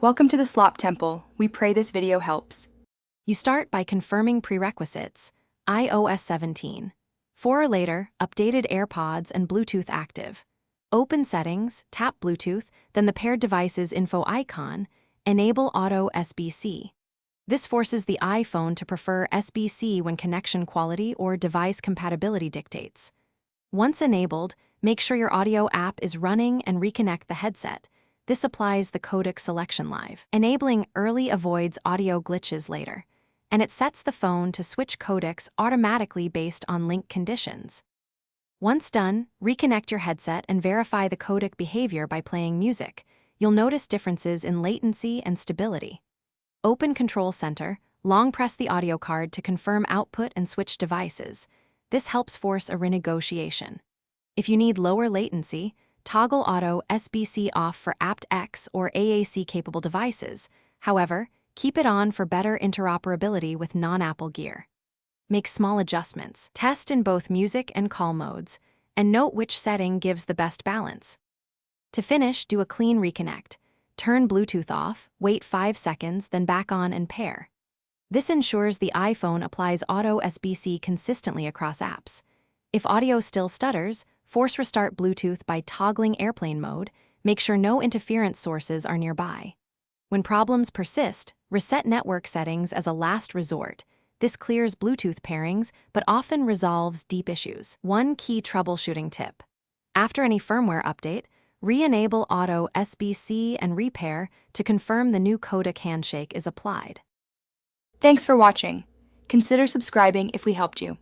Welcome to the Slop Temple. We pray this video helps. You start by confirming prerequisites, iOS 17. 4 or later, updated AirPods and Bluetooth active. Open Settings, tap Bluetooth, then the paired devices info icon, enable Auto Sbc. This forces the iPhone to prefer SBC when connection quality or device compatibility dictates. Once enabled, make sure your audio app is running and reconnect the headset. This applies the codec selection live. Enabling early avoids audio glitches later, and it sets the phone to switch codecs automatically based on link conditions. Once done, reconnect your headset and verify the codec behavior by playing music. You'll notice differences in latency and stability. Open Control Center, long press the audio card to confirm output and switch devices. This helps force a renegotiation. If you need lower latency, toggle Auto Sbc off for aptX or AAC-capable devices. However, keep it on for better interoperability with non-Apple gear. Make small adjustments. Test in both music and call modes, and note which setting gives the best balance. To finish, do a clean reconnect. Turn Bluetooth off, wait 5 seconds, then back on and pair. This ensures the iPhone applies Auto Sbc consistently across apps. If audio still stutters, force restart Bluetooth by toggling airplane mode. Make sure no interference sources are nearby. When problems persist, reset network settings as a last resort. This clears Bluetooth pairings, but often resolves deep issues. One key troubleshooting tip. After any firmware update, re-enable Auto Sbc and repair to confirm the new codec handshake is applied. Thanks for watching. Consider subscribing if we helped you.